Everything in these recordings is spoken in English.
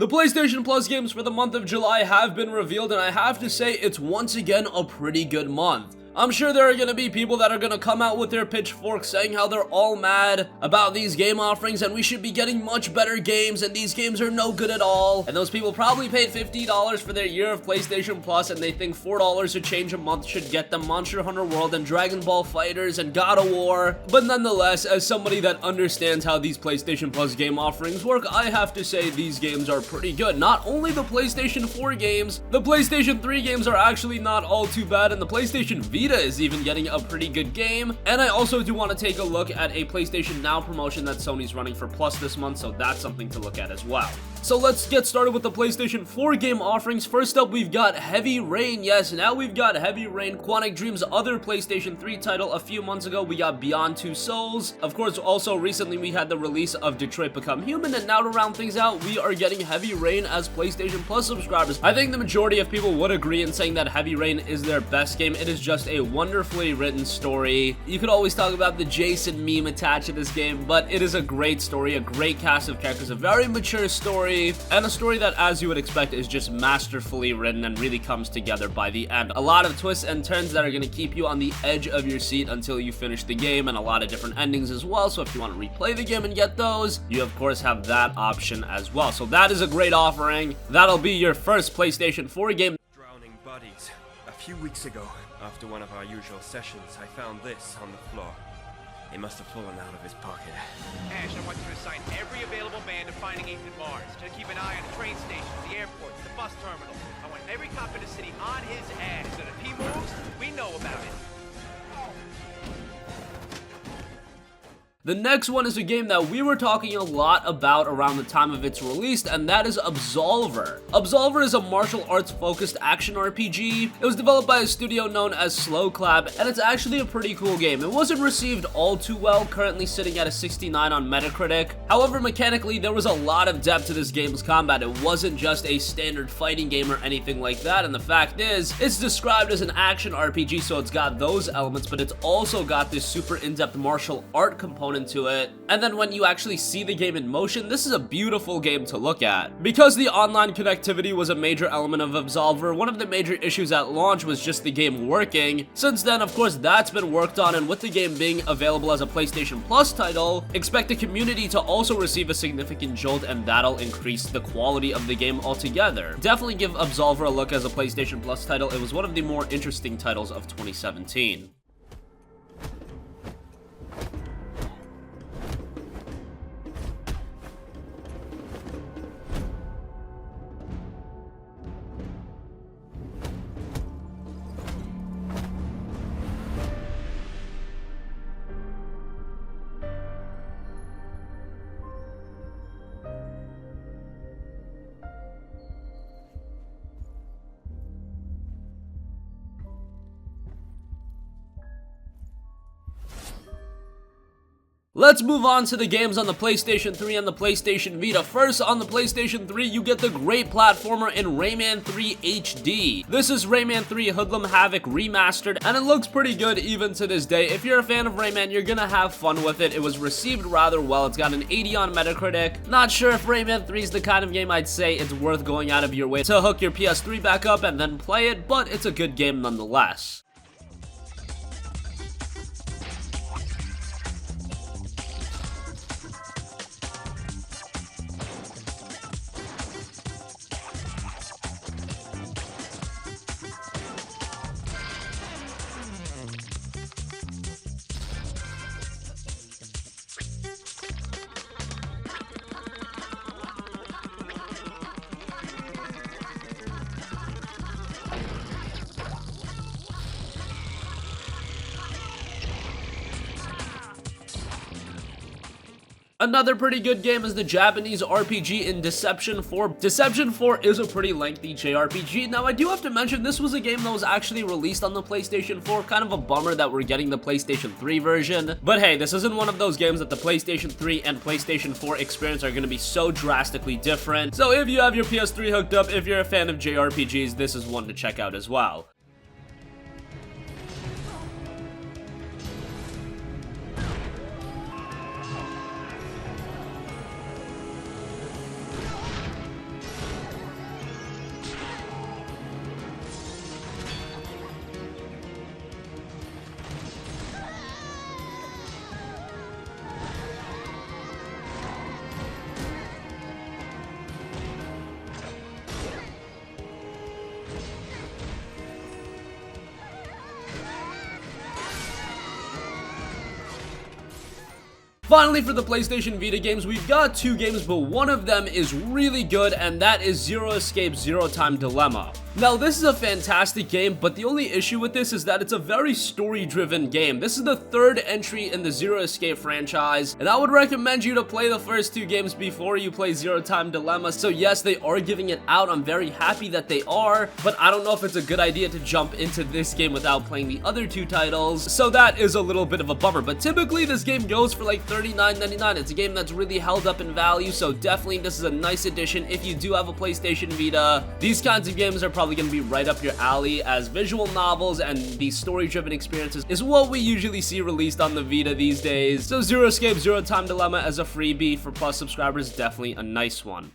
The PlayStation Plus games for the month of July have been revealed, and I have to say it's once again a pretty good month. I'm sure there are going to be people that are going to come out with their pitchforks saying how they're all mad about these game offerings and we should be getting much better games and these games are no good at all. And those people probably paid $50 for their year of PlayStation Plus and they think $4 to change a month should get them Monster Hunter World and Dragon Ball FighterZ and God of War. But nonetheless, as somebody that understands how these PlayStation Plus game offerings work, I have to say these games are pretty good. Not only the PlayStation 4 games, the PlayStation 3 games are actually not all too bad, and the PlayStation Vita is even getting a pretty good game. And I also do want to take a look at a PlayStation Now promotion that Sony's running for Plus this month, so that's something to look at as well. So let's get started with the PlayStation 4 game offerings. First up, we've got Heavy Rain. Yes, now we've got Heavy Rain, Quantic Dream's other PlayStation 3 title. A few months ago, we got Beyond Two Souls. Of course, also recently we had the release of Detroit Become Human, and now to round things out, we are getting Heavy Rain as PlayStation Plus subscribers. I think the majority of people would agree in saying that Heavy Rain is their best game. It is just a wonderfully written story. You could always talk about the Jason meme attached to this game, but it is a great story, a great cast of characters, a very mature story, and a story that, as you would expect, is just masterfully written and really comes together by the end. A lot of twists and turns that are going to keep you on the edge of your seat until you finish the game, and a lot of different endings as well, so if you want to replay the game and get those, you of course have that option as well. So that is a great offering. That'll be your first PlayStation 4 game. Drowning buddies. A few weeks ago, after one of our usual sessions, I found this on the floor. It must have fallen out of his pocket. Ash, I want you to assign every available man to finding Ethan Mars. To keep an eye on the train stations, the airports, the bus terminal. I want every cop in the city on his ass, so if he moves, we know about it. The next one is a game that we were talking a lot about around the time of its release, and that is Absolver. Absolver is a martial arts focused action RPG. It was developed by a studio known as Slow Clap, and it's actually a pretty cool game. It wasn't received all too well, currently sitting at a 69 on Metacritic. However, mechanically, there was a lot of depth to this game's combat. It wasn't just a standard fighting game or anything like that, and the fact is, it's described as an action RPG, so it's got those elements, but it's also got this super in-depth martial art component to it. And then when you actually see the game in motion, this is a beautiful game to look at. Because the online connectivity was a major element of Absolver, one of the major issues at launch was just the game working. Since then, of course, that's been worked on, and with the game being available as a PlayStation Plus title, expect the community to also receive a significant jolt, and that'll increase the quality of the game altogether. Definitely give Absolver a look as a PlayStation Plus title. It was one of the more interesting titles of 2017. Let's move on to the games on the PlayStation 3 and the PlayStation Vita. First, on the PlayStation 3, you get the great platformer in Rayman 3 HD. This is Rayman 3 Hoodlum Havoc Remastered, and it looks pretty good even to this day. If you're a fan of Rayman, you're gonna have fun with it. It was received rather well. It's got an 80 on Metacritic. Not sure if Rayman 3 is the kind of game I'd say it's worth going out of your way to hook your PS3 back up and then play it, but it's a good game nonetheless. Another pretty good game is the Japanese RPG in Deception 4. Deception 4 is a pretty lengthy JRPG. Now, I do have to mention this was a game that was actually released on the PlayStation 4. Kind of a bummer that we're getting the PlayStation 3 version. But hey, this isn't one of those games that the PlayStation 3 and PlayStation 4 experience are going to be so drastically different. So if you have your PS3 hooked up, if you're a fan of JRPGs, this is one to check out as well. Finally, for the PlayStation Vita games, we've got 2 games, but one of them is really good, and that is Zero Escape Zero Time Dilemma. Now, this is a fantastic game, but the only issue with this is that it's a very story-driven game. This is the 3rd entry in the Zero Escape franchise, and I would recommend you to play the first 2 games before you play Zero Time Dilemma. So yes, they are giving it out. I'm very happy that they are, but I don't know if it's a good idea to jump into this game without playing the other 2 titles, so that is a little bit of a bummer. But typically, this game goes for like $39.99. It's a game that's really held up in value, so definitely this is a nice addition if you do have a PlayStation Vita. These kinds of games are probably going to be right up your alley, as visual novels and these story-driven experiences is what we usually see released on the Vita these days. So Zero Escape Zero Time Dilemma as a freebie for Plus subscribers, definitely a nice one.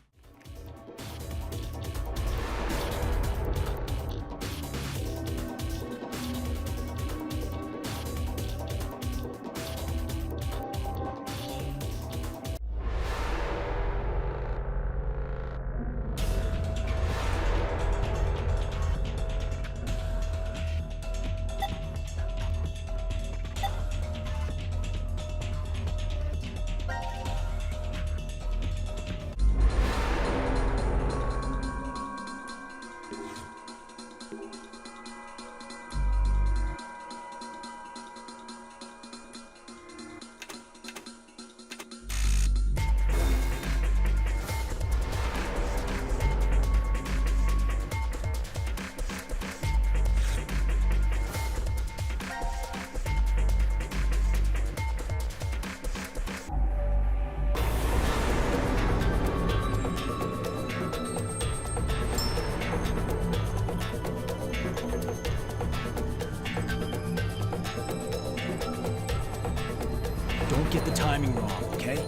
Don't get the timing wrong, okay?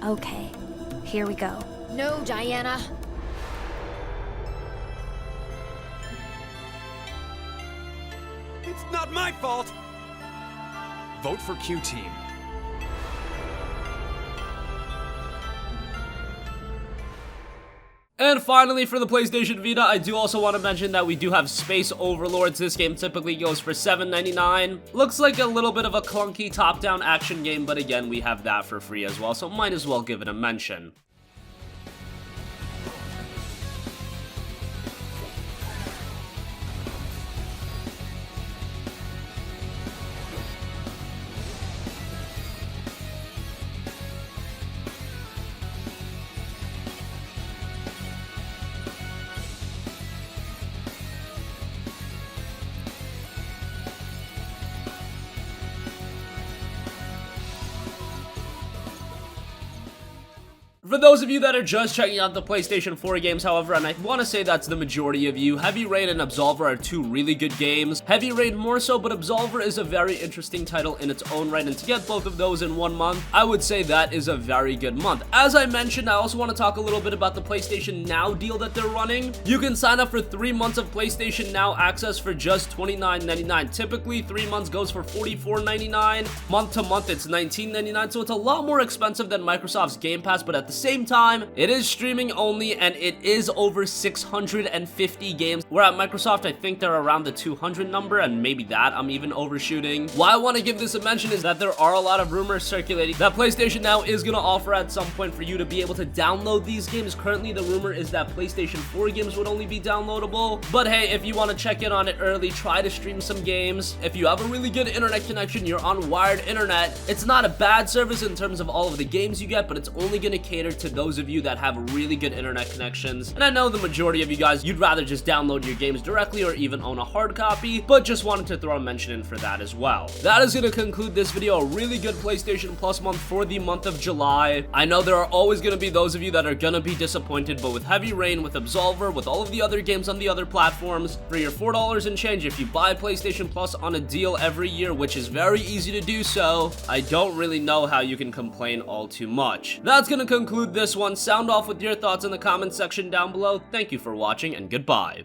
Okay, here we go. No, Diana. It's not my fault! Vote for Q Team. And finally, for the PlayStation Vita, I do also want to mention that we do have Space Overlords. This game typically goes for $7.99. Looks like a little bit of a clunky top-down action game, but again, we have that for free as well, so might as well give it a mention. For those of you that are just checking out the PlayStation 4 games, however, and I want to say that's the majority of you, Heavy Rain and Absolver are 2 really good games. Heavy Rain more so, but Absolver is a very interesting title in its own right, and to get both of those in 1 month, I would say that is a very good month. As I mentioned, I also want to talk a little bit about the PlayStation Now deal that they're running. You can sign up for 3 months of PlayStation Now access for just $29.99. Typically, 3 months goes for $44.99. Month to month, it's $19.99, so it's a lot more expensive than Microsoft's Game Pass, but at the same time, it is streaming only, and it is over 650 games, where at Microsoft, I think they're around the 200 number, and maybe that I'm even overshooting. Why I want to give this a mention is that there are a lot of rumors circulating that PlayStation Now is going to offer at some point for you to be able to download these games. Currently, the rumor is that PlayStation 4 games would only be downloadable, but hey, if you want to check in on it early, try to stream some games. If you have a really good internet connection, you're on wired internet, it's not a bad service in terms of all of the games you get, but it's only going to cater to those of you that have really good internet connections. And I know the majority of you guys, you'd rather just download your games directly or even own a hard copy, but just wanted to throw a mention in for that as well. That is going to conclude this video. A really good PlayStation Plus month for the month of July. I know there are always going to be those of you that are going to be disappointed, but with Heavy Rain, with Absolver, with all of the other games on the other platforms, for your $4 and change, if you buy PlayStation Plus on a deal every year, which is very easy to do so, I don't really know how you can complain all too much. That's going to conclude this one. Sound off with your thoughts in the comment section down below. Thank you for watching, and goodbye.